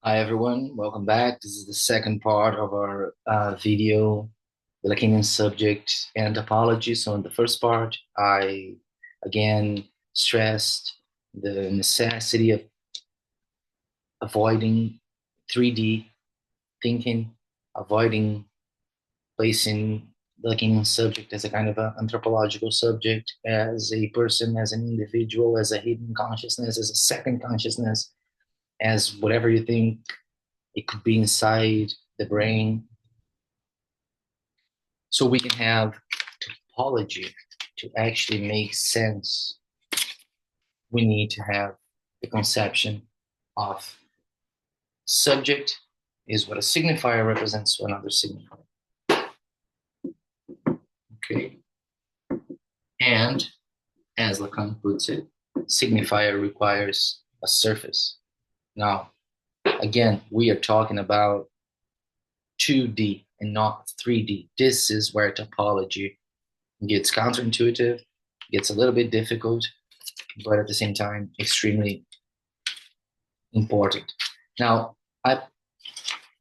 Hi everyone, welcome back. This is the second part of our video, the Lacanian subject and topology. So in the first part, I again stressed the necessity of avoiding 3D thinking, avoiding placing the Lacanian subject as a kind of an anthropological subject, as a person, as an individual, as a hidden consciousness, as a second consciousness, as whatever you think it could be inside the brain. So we can have topology to actually make sense. We need to have the conception of subject is what a signifier represents to another signifier. Okay. And as Lacan puts it, signifier requires a surface. Now, again, we are talking about 2D and not 3D. This is where topology gets counterintuitive, gets a little bit difficult, but at the same time, extremely important. Now, I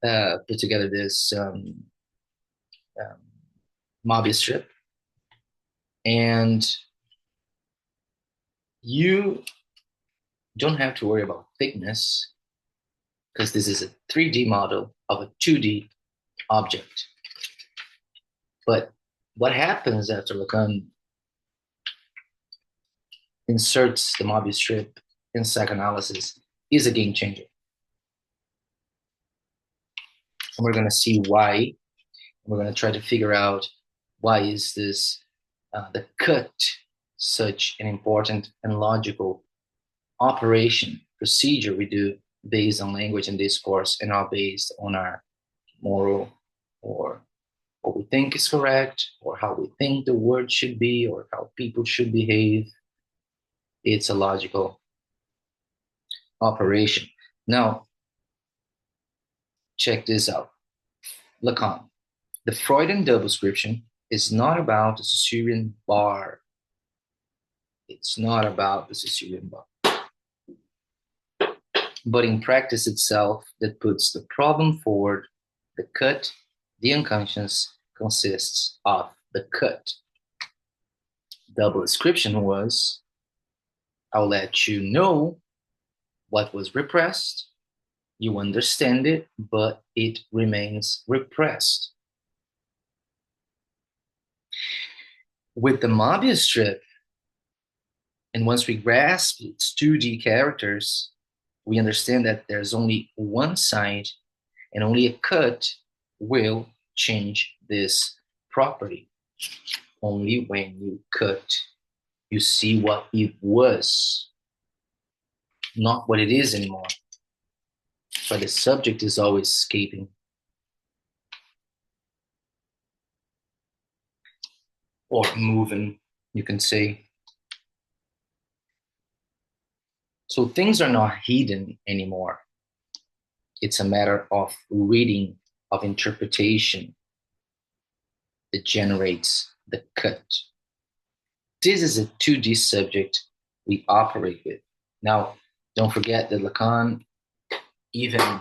put together this um, Möbius strip, and you don't have to worry about thickness because this is a 3D model of a 2D object. But what happens after Lacan inserts the Möbius strip in psychoanalysis is a game changer. And we're going to see why. We're going to try to figure out why is this the cut such an important and logical operation procedure we do based on language and discourse and not based on our moral or what we think is correct or how we think the word should be or how people should behave. It's a logical operation. Now, check this out. Lacan. The Freudian double description is not about the Saussurian bar. It's not about the Saussurian bar. But in practice itself, that puts the problem forward. The cut, the unconscious, consists of the cut. Double description was, I'll let you know what was repressed. You understand it, but it remains repressed. With the Möbius strip, and once we grasp its 2D characters, we understand that there's only one side and only a cut will change this property. Only when you cut, you see what it was, not what it is anymore. But the subject is always escaping. Or moving, you can say. So things are not hidden anymore. It's a matter of reading, of interpretation that generates the cut. This is a 2D subject we operate with. Now, don't forget that Lacan even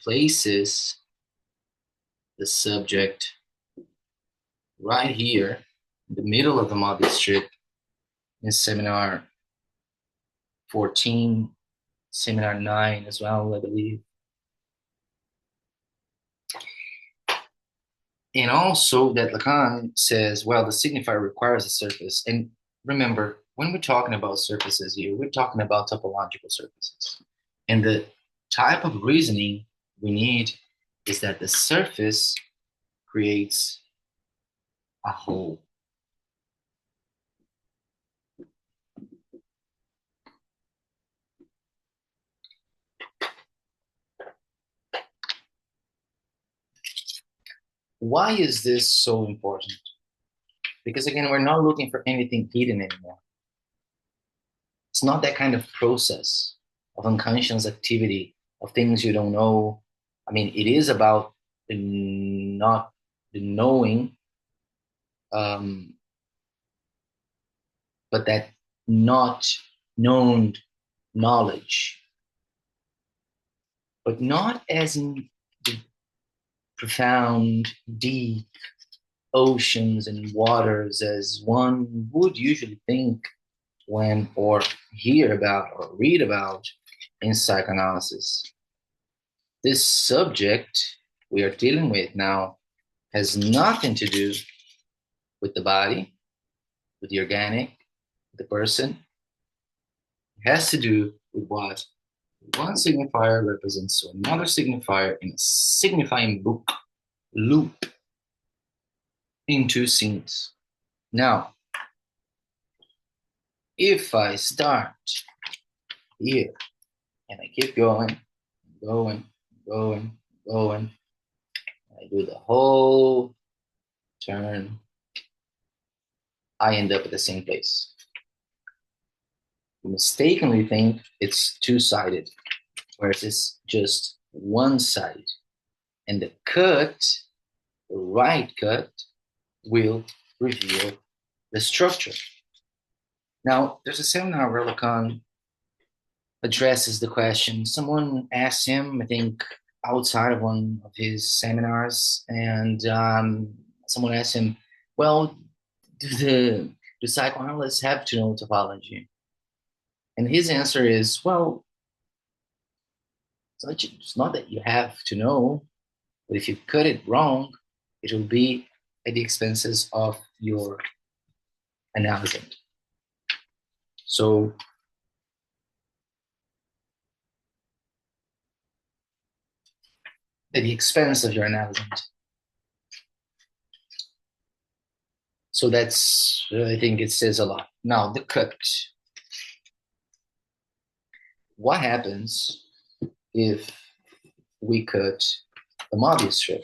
places the subject right here in the middle of the Möbius strip in seminar 14, seminar 9 as well, I believe. And also that Lacan says, well, the signifier requires a surface. And remember, when we're talking about surfaces here, we're talking about topological surfaces. And the type of reasoning we need is that the surface creates a whole. Why is this so important? Because again, we're not looking for anything hidden anymore. It's not that kind of process of unconscious activity, of things you don't know. I mean, it is about the knowing, um, but that not known knowledge. but not as in the profound, deep oceans and waters as one would usually think when or hear about or read about in psychoanalysis. This subject we are dealing with now has nothing to do with the body, with the organic, the person. It has to do with what one signifier represents to another signifier in a signifying book loop in two scenes. Now, if I start here and I keep going, going, going, going, I do the whole turn, I end up at the same place. You mistakenly think it's two-sided, whereas it's just one side. And the cut, the right cut, will reveal the structure. Now, there's a seminar where Lacan addresses the question. Someone asked him, I think, outside of one of his seminars, and someone asked him, well, do psychoanalysts have to know topology? And his answer is, well, it's not that you have to know, but if you cut it wrong, it will be at the expenses of your analysant. So at the expense of your analysant. So that's, I think it says a lot. Now, the cut. What happens if we cut the Möbius strip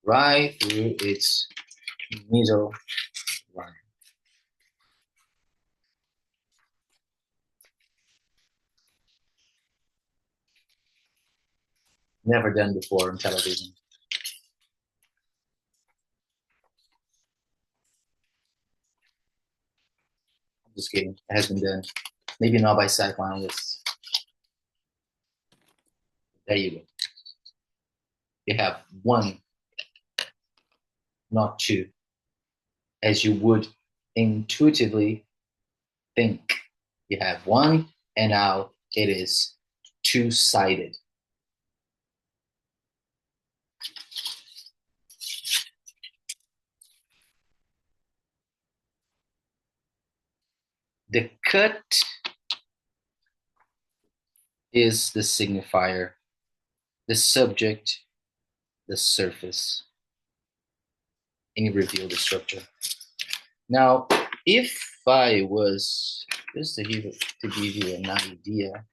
right through its middle line? Never done before on television. I'm just kidding. It has been done. Maybe not by psychoanalysts. There you go. You have one, not two, as you would intuitively think. You have one, and now it is two-sided. The cut is the signifier, the subject, the surface, and you reveal the structure. Now, if I was, just to give you an idea,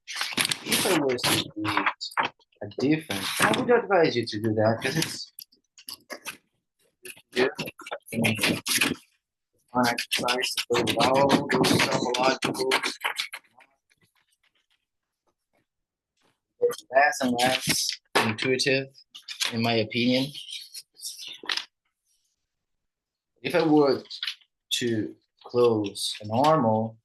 if I was to create a different, I would advise you to do that because it's fun exercise to play with all those topological, less and less intuitive, in my opinion. If I were to close a normal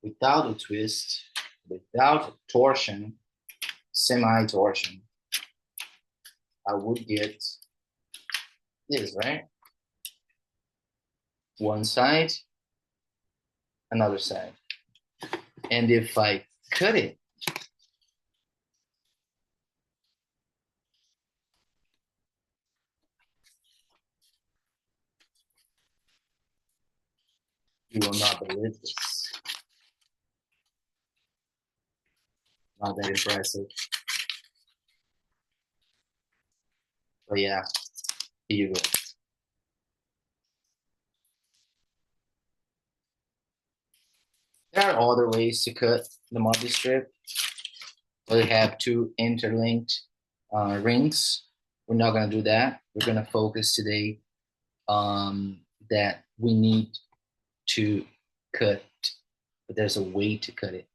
without a twist, without a torsion, semi-torsion, I would get this, right? One side, another side. And if I cut it, you will not believe this. Not that impressive. But yeah, here you go. There are other ways to cut the Möbius strip. We have two interlinked rings. We're not going to do that. We're going to focus today that we need to cut, but there's a way to cut it.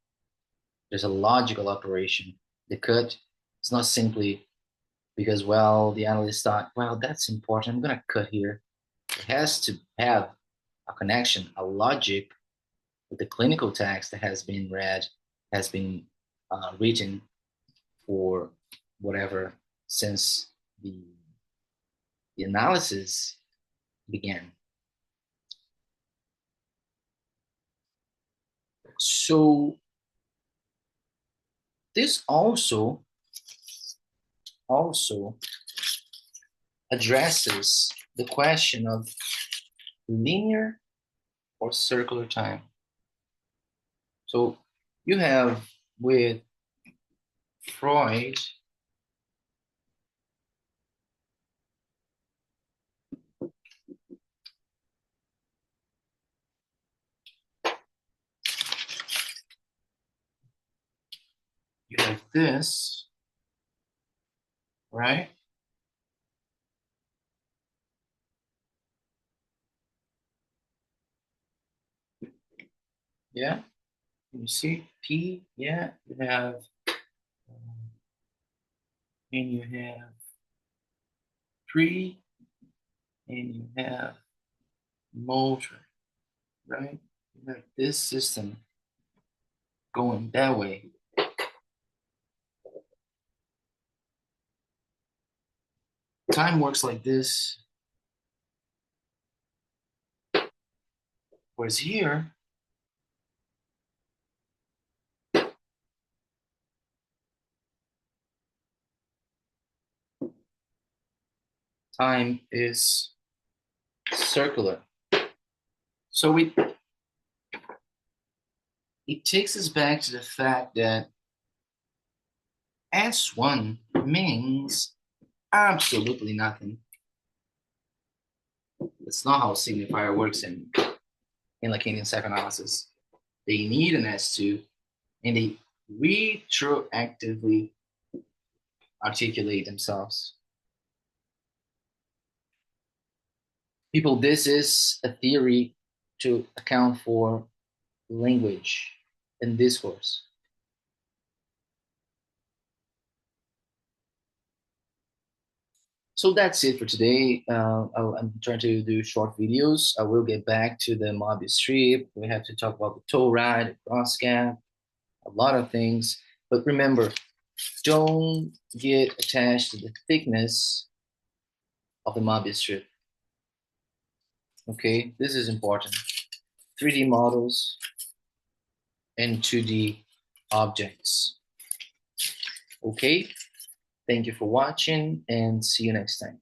There's a logical operation. The cut is not simply because, well, the analyst thought, well, that's important, I'm going to cut here. It has to have a connection, a logic But the clinical text that has been read, has been written for whatever since the analysis began. So this also addresses the question of linear or circular time. So you have with Freud you have this, right? Yeah, you see P, yeah, you have, and you have pre, and you have motor, right? You have this system going that way. Time works like this, whereas here, time is circular. So it takes us back to the fact that S1 means absolutely nothing. That's not how signifier works in Lacanian psychoanalysis. They need an S2 and they retroactively articulate themselves. People, this is a theory to account for language and discourse. So that's it for today. I'm trying to do short videos. I will get back to the Möbius strip. We have to talk about the toe ride, the cross gap, a lot of things. But remember, don't get attached to the thickness of the Möbius strip. Okay, this is important. 3D models and 2D objects. Okay, thank you for watching and see you next time.